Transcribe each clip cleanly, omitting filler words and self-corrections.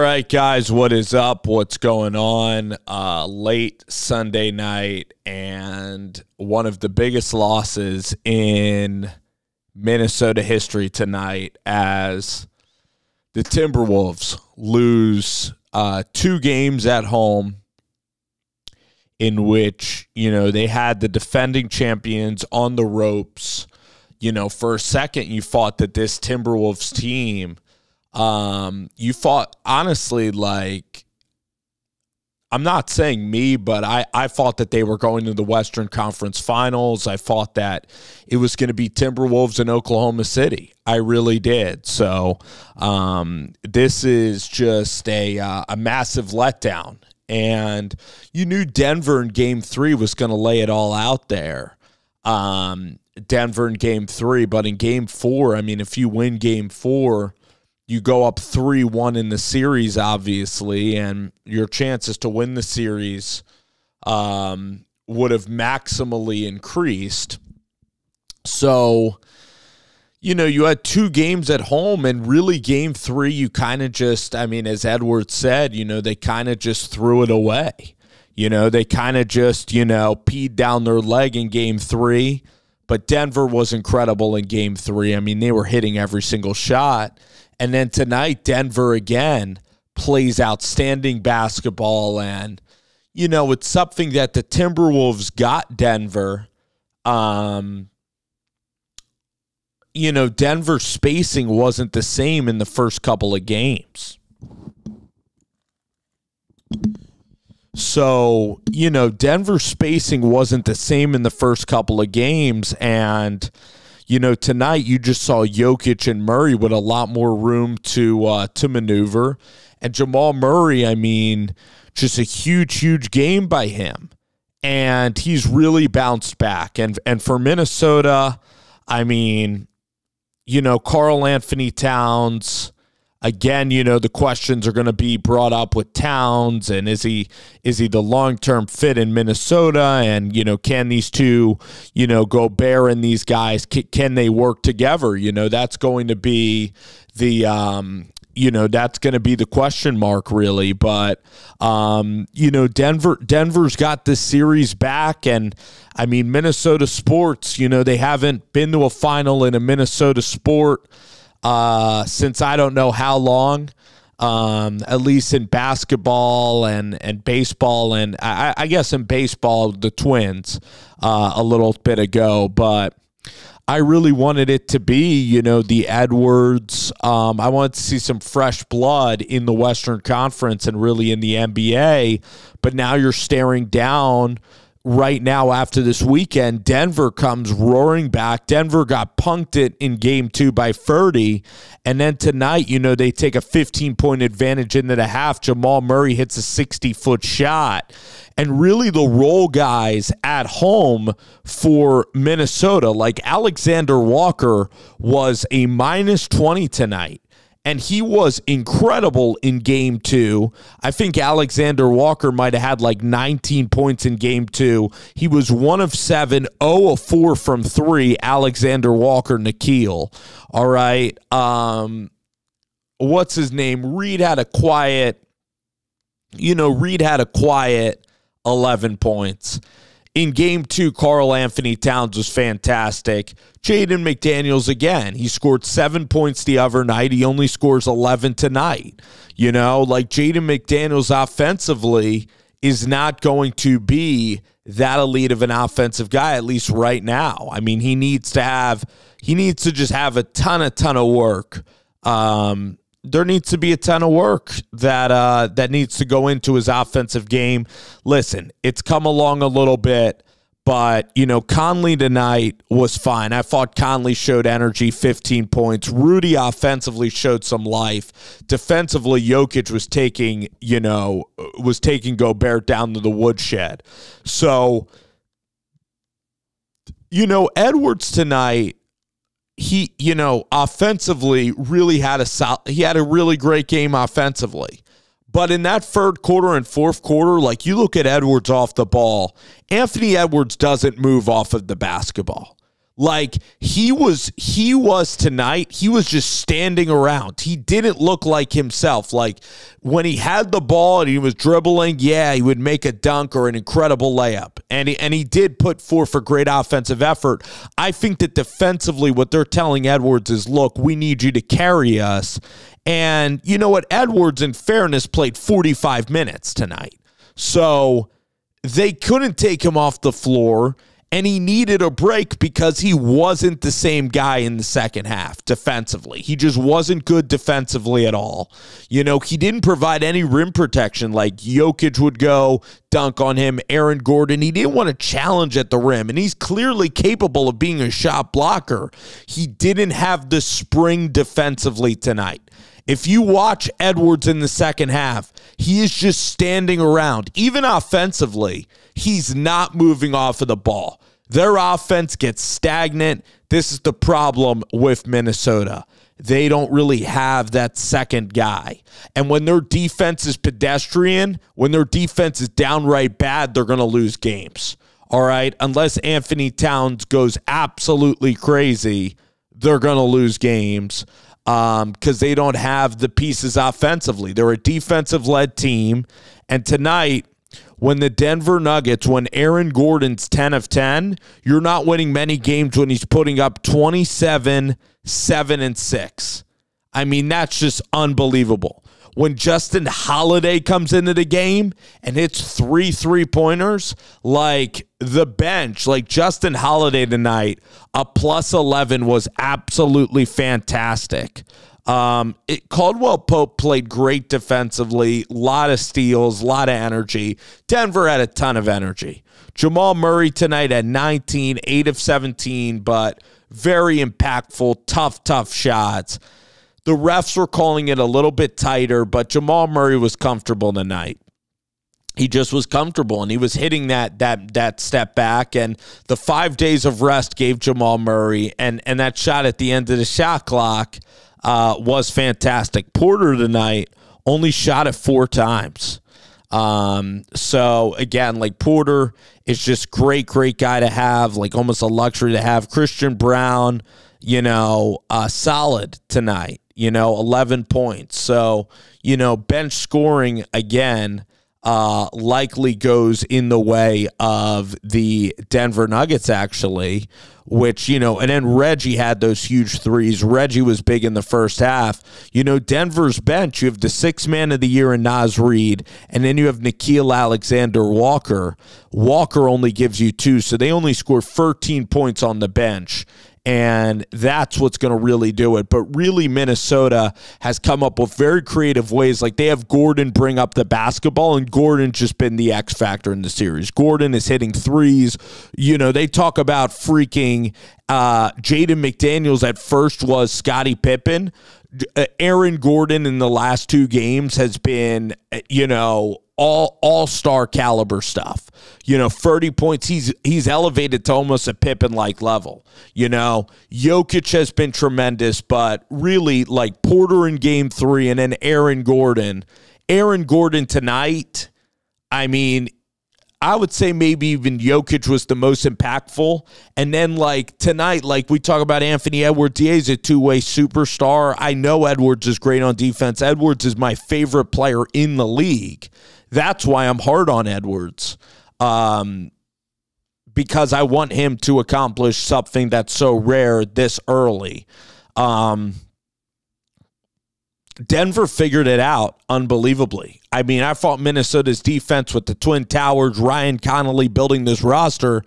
All right, guys, what is up? What's going on? Late Sunday night, and one of the biggest losses in Minnesota history tonight as the Timberwolves lose 2 games at home in which, they had the defending champions on the ropes. For a second, you thought that this Timberwolves team, you thought, honestly, like, I'm not saying me, but I thought that they were going to the Western Conference Finals. I thought that it was going to be Timberwolves in Oklahoma City. I really did. So this is just a massive letdown. And you knew Denver in Game 3 was going to lay it all out there. Denver in Game 3, but in Game 4, if you win Game 4, you go up 3-1 in the series, obviously, and your chances to win the series would have maximally increased. So, you had 2 games at home, and really Game 3, you kind of just, as Edwards said, they kind of just threw it away. They kind of just, peed down their leg in Game 3, but Denver was incredible in Game 3. They were hitting every single shot. And then tonight, Denver again plays outstanding basketball. And, it's something that the Timberwolves got Denver. Denver's spacing wasn't the same in the first couple of games. So, Denver's spacing wasn't the same in the first couple of games. And tonight you just saw Jokic and Murray with a lot more room to maneuver. And Jamal Murray, just a huge game by him. And he's really bounced back. And for Minnesota, Karl Anthony Towns, again, the questions are going to be brought up with Towns, and is he the long-term fit in Minnesota? And, can these two, Gobert and these guys, can they work together? That's going to be the, that's going to be the question mark, really. But, Denver's got this series back, and, Minnesota sports, they haven't been to a final in a Minnesota sport since I don't know how long, at least in basketball and baseball, and I guess in baseball, the Twins a little bit ago. But I really wanted it to be, the Edwards. I wanted to see some fresh blood in the Western Conference and really in the NBA. But now you're staring down. Right now, after this weekend, Denver comes roaring back. Denver got punked it in Game 2 by 30. And then tonight, they take a 15-point advantage into the half. Jamal Murray hits a 60-foot shot. And really the role guys at home for Minnesota, like Alexander Walker, was a -20 tonight. And he was incredible in Game 2. I think Alexander Walker might have had like 19 points in Game 2. He was 1 of 7, 0 of 4 from 3, Alexander Walker, Nikhil. All right. What's his name? Reed had a quiet 11 points. In Game 2, Karl Anthony Towns was fantastic. Jaden McDaniels, again, he scored 7 points the other night. He only scores 11 tonight. Jaden McDaniels offensively is not going to be that elite of an offensive guy, at least right now. He needs to just have a ton of work. There needs to be a ton of work that needs to go into his offensive game. Listen, it's come along a little bit, but, Conley tonight was fine. I thought Conley showed energy, 15 points. Rudy offensively showed some life. Defensively, Jokic was taking Gobert down to the woodshed. So, Edwards tonight, he, offensively really had a really great game offensively. But in that third quarter and fourth quarter, like, you look at Edwards off the ball, Anthony Edwards doesn't move off of the basketball. Like, he was tonight, he was just standing around. He didn't look like himself. Like, when he had the ball and he was dribbling, yeah, he would make a dunk or an incredible layup. And he did put forth a great offensive effort. I think that defensively, what they're telling Edwards is, look, we need you to carry us. And you know what? Edwards, in fairness, played 45 minutes tonight. So they couldn't take him off the floor. And he needed a break because he wasn't the same guy in the second half defensively. He just wasn't good defensively at all. You know, he didn't provide any rim protection. Like, Jokic would go dunk on him, Aaron Gordon. He didn't want to challenge at the rim, and he's clearly capable of being a shot blocker. He didn't have the spring defensively tonight. If you watch Edwards in the second half, he is just standing around. Even offensively, he's not moving off of the ball. Their offense gets stagnant. This is the problem with Minnesota. They don't really have that second guy. And when their defense is pedestrian, when their defense is downright bad, they're going to lose games. All right? Unless Anthony Towns goes absolutely crazy, they're going to lose games. Because they don't have the pieces offensively. They're a defensive-led team. And tonight, when the Denver Nuggets, when Aaron Gordon's 10 of 10, you're not winning many games when he's putting up 27, 7, and 6. I mean, that's just unbelievable. When Justin Holiday comes into the game and hits 3 3-pointers, like the bench, like Justin Holiday tonight, a plus 11 was absolutely fantastic. Caldwell Pope played great defensively, a lot of steals, a lot of energy. Denver had a ton of energy. Jamal Murray tonight had 19, 8 of 17, but very impactful, tough shots. The refs were calling it a little bit tighter, but Jamal Murray was comfortable tonight. He just was comfortable, and he was hitting that step back. And the 5 days of rest gave Jamal Murray, and that shot at the end of the shot clock was fantastic. Porter tonight only shot it 4 times. So, again, like, Porter is just great guy to have, like almost a luxury to have. Christian Brown, you know, solid tonight. 11 points. So, bench scoring, again, likely goes in the way of the Denver Nuggets, actually, which, and then Reggie had those huge threes. Reggie was big in the first half. Denver's bench, you have the 6th man of the year in Naz Reid, and then you have Nickeil Alexander-Walker. Walker only gives you 2, so they only score 13 points on the bench. And that's what's going to really do it. But really, Minnesota has come up with very creative ways. Like, they have Gordon bring up the basketball, and Gordon's just been the X factor in the series. Gordon is hitting threes. They talk about freaking Jaden McDaniels at first was Scottie Pippen. Aaron Gordon in the last 2 games has been, all-star caliber stuff. 30 points. He's elevated to almost a Pippen-like level. Jokic has been tremendous, but really, like, Porter in game 3 and then Aaron Gordon. Aaron Gordon tonight, I mean, I would say maybe even Jokic was the most impactful. And then, like, tonight, like, we talk about Anthony Edwards. He is a 2-way superstar. I know Edwards is great on defense. Edwards is my favorite player in the league. That's why I'm hard on Edwards, because I want him to accomplish something that's so rare this early. Denver figured it out unbelievably. I mean, I thought Minnesota's defense with the Twin Towers, Ryan Connolly building this roster,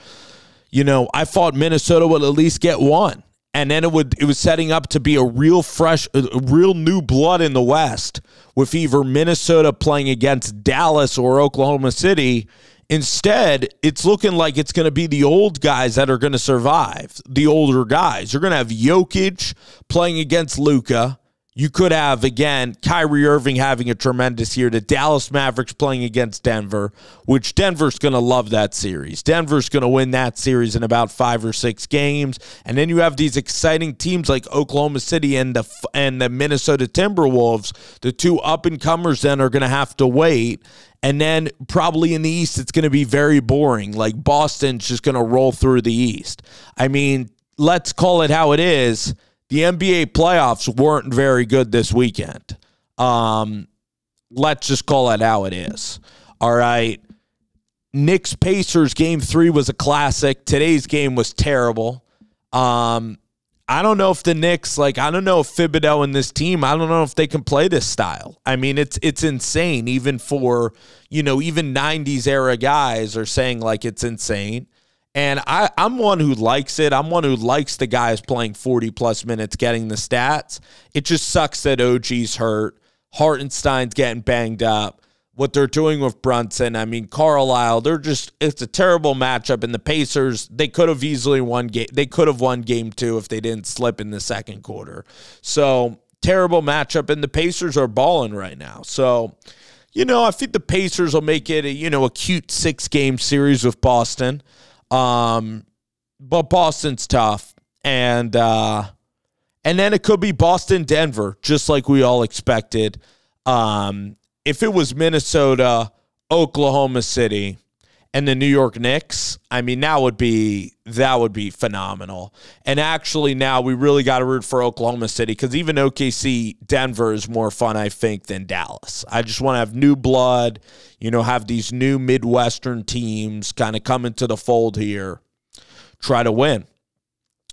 I thought Minnesota would at least get 1. And then it was setting up to be a real new blood in the West, with either Minnesota playing against Dallas or Oklahoma City. Instead, it's looking like it's going to be the old guys that are going to survive, the older guys. You're going to have Jokic playing against Luka. You could have, again, Kyrie Irving having a tremendous year. The Dallas Mavericks playing against Denver, which Denver's going to love that series. Denver's going to win that series in about 5 or 6 games. And then you have these exciting teams like Oklahoma City and the Minnesota Timberwolves. The 2 up-and-comers then are going to have to wait. And then probably in the East, it's going to be very boring. Like, Boston's just going to roll through the East. I mean, let's call it how it is. The NBA playoffs weren't very good this weekend. Let's just call it how it is. All right. Knicks-Pacers game 3 was a classic. Today's game was terrible. I don't know if the Knicks, I don't know if Thibodeau and this team, I don't know if they can play this style. I mean, it's insane. Even for, even 90s era guys are saying it's insane. And I'm one who likes it. I'm one who likes the guys playing 40-plus minutes, getting the stats. It just sucks that OG's hurt. Hartenstein's getting banged up. What they're doing with Brunson, I mean, Carlisle, it's a terrible matchup. And the Pacers, they could have easily won game. They could have won game 2 if they didn't slip in the second quarter. So, terrible matchup. And the Pacers are balling right now. So, I think the Pacers will make it a cute 6-game series with Boston. But Boston's tough. And then it could be Boston-Denver, just like we all expected. If it was Minnesota, Oklahoma City, and the New York Knicks, I mean, that would be phenomenal. And actually now we really got to root for Oklahoma City because even OKC, Denver is more fun, I think, than Dallas. I just want to have new blood, have these new Midwestern teams kind of come into the fold here, try to win.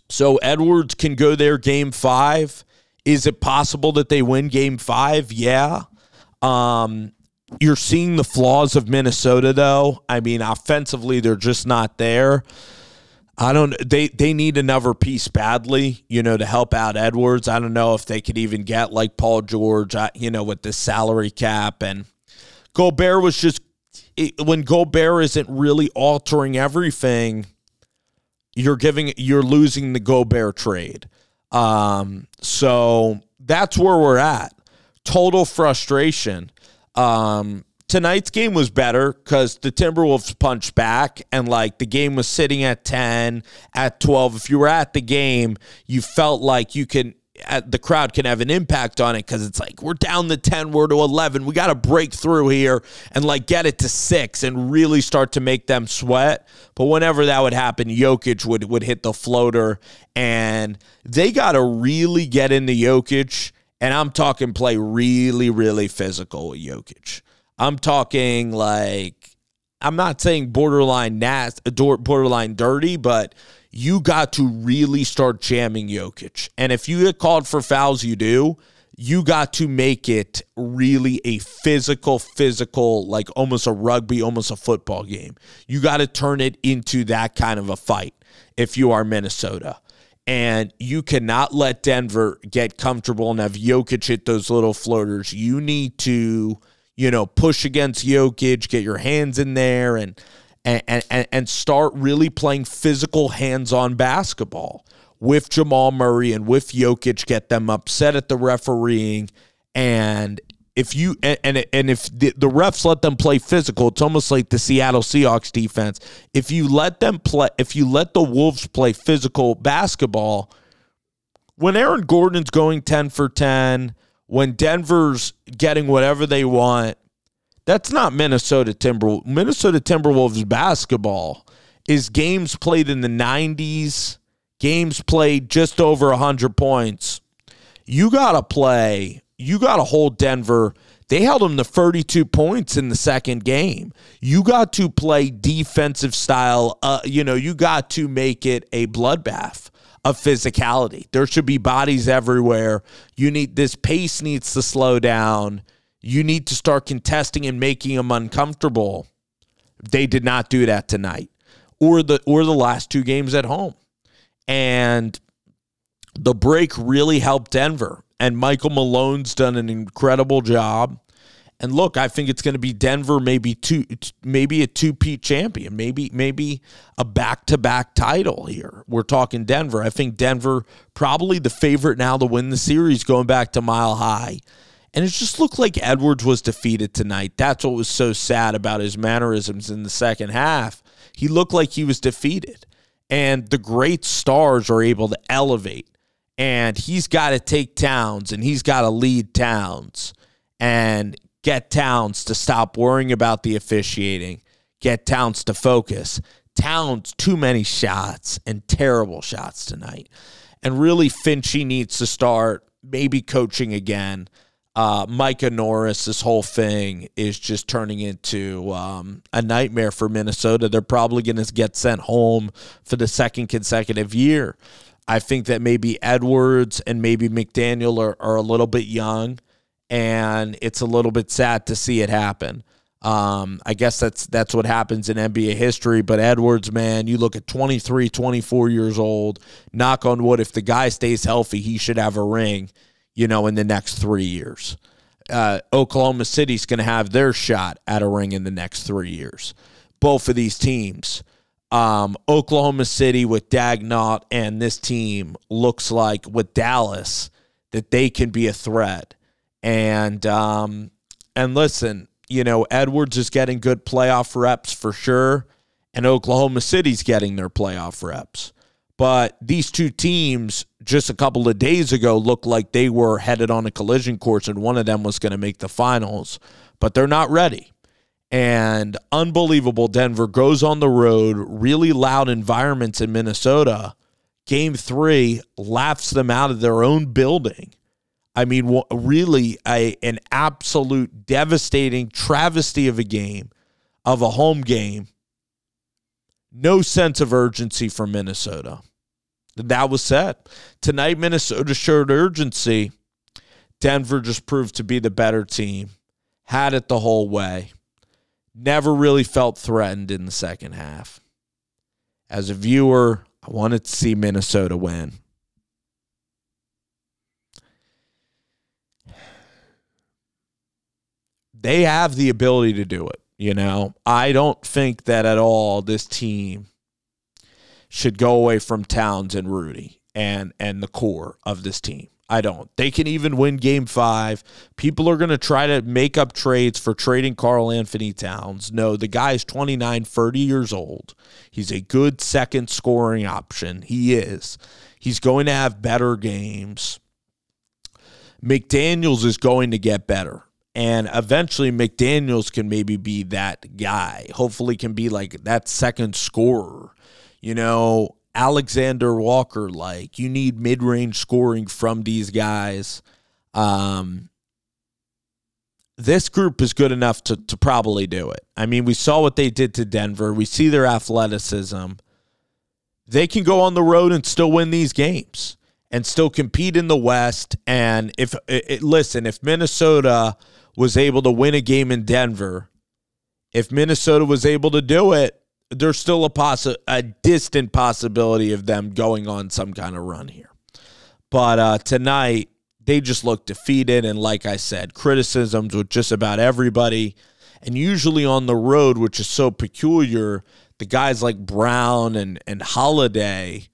So Edwards can go there game 5. Is it possible that they win game 5? Yeah. You're seeing the flaws of Minnesota, though. I mean, offensively, they're just not there. They need another piece badly, to help out Edwards. I don't know if they could even get Paul George, with the salary cap. And Gobert was just, when Gobert isn't really altering everything, you're losing the Gobert trade. So that's where we're at. Total frustration. Tonight's game was better because the Timberwolves punched back and the game was sitting at 10, at 12. If you were at the game, you felt like the crowd can have an impact on it because it's we're down to 10, we're to 11. We got to break through here and get it to 6 and really start to make them sweat. But whenever that would happen, Jokic would hit the floater, and they got to really get into Jokic. And I'm talking play really, really physical with Jokic. I'm talking I'm not saying borderline dirty, but you got to really start jamming Jokic. And if you get called for fouls, you got to make it really a physical, almost a rugby, almost a football game. You got to turn it into that kind of a fight if you are Minnesota. And you cannot let Denver get comfortable and have Jokic hit those little floaters. You need to, push against Jokic, get your hands in there, and start really playing physical, hands-on basketball with Jamal Murray and with Jokic. Get them upset at the refereeing, and if the refs let them play physical, it's almost like the Seattle Seahawks defense. If you let the Wolves play physical basketball, when Aaron Gordon's going 10 for 10, when Denver's getting whatever they want, that's not Minnesota Timberwolves. Minnesota Timberwolves basketball is games played in the 90s, games played just over 100 points. You got to hold Denver. They held them to 32 points in the second game. You got to play defensive style. You got to make it a bloodbath of physicality. There should be bodies everywhere. This pace needs to slow down. You need to start contesting and making them uncomfortable. They did not do that tonight or the last 2 games at home. And the break really helped Denver. And Michael Malone's done an incredible job. And look, I think it's going to be Denver, maybe a two-peat champion, maybe a back-to-back title here. We're talking Denver. I think Denver probably the favorite now to win the series going back to Mile High. And it just looked like Edwards was defeated tonight. That's what was so sad about his mannerisms in the second half. He looked like he was defeated. And the great stars are able to elevate. And he's got to take Towns, and he's got to lead Towns and get Towns to stop worrying about the officiating, get Towns to focus. Towns, too many shots and terrible shots tonight. And really, Finchie needs to start maybe coaching again. Micah Norris, this whole thing is just turning into a nightmare for Minnesota. They're probably going to get sent home for the second consecutive year. I think that maybe Edwards and maybe McDaniel are a little bit young, and it's a little bit sad to see it happen. I guess that's what happens in NBA history. But Edwards, man, you look at 23, 24 years old, knock on wood, if the guy stays healthy, he should have a ring, in the next 3 years. Oklahoma City's going to have their shot at a ring in the next 3 years. Both of these teams. Oklahoma City with Dagnall and this team looks like with Dallas that they can be a threat. And listen, Edwards is getting good playoff reps for sure, and Oklahoma City's getting their playoff reps. But these two teams just a couple of days ago looked like they were headed on a collision course, and one of them was going to make the finals, but they're not ready. And unbelievable, Denver goes on the road, really loud environments in Minnesota. Game 3 laughs them out of their own building. I mean, really an absolute devastating travesty of a game, of a home game. No sense of urgency from Minnesota. That was said. Tonight, Minnesota showed urgency. Denver just proved to be the better team. Had it the whole way. Never really felt threatened in the second half. As a viewer, I wanted to see Minnesota win. They have the ability to do it, I don't think that at all this team should go away from Towns and Rudy and the core of this team. I don't. They can even win Game 5. People are going to try to make up trades for trading Karl Anthony Towns. No, the guy is 29, 30 years old. He's a good second scoring option. He is. He's going to have better games. McDaniels is going to get better. And eventually McDaniels can maybe be that guy. Hopefully can be like that second scorer. Alexander Walker, you need mid-range scoring from these guys. This group is good enough to probably do it. I mean, we saw what they did to Denver. We see their athleticism. They can go on the road and still win these games and still compete in the West. And if Minnesota was able to win a game in Denver, if Minnesota was able to do it, there's still a distant possibility of them going on some kind of run here. But tonight, they just looked defeated. And like I said, criticisms with just about everybody. And usually on the road, which is so peculiar, the guys like Brown and Holiday,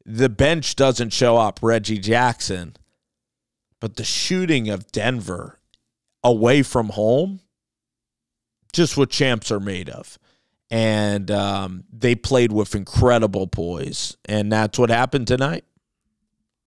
the bench doesn't show up, Reggie Jackson. But the shooting of Denver away from home, just what champs are made of. And they played with incredible poise. And that's what happened tonight.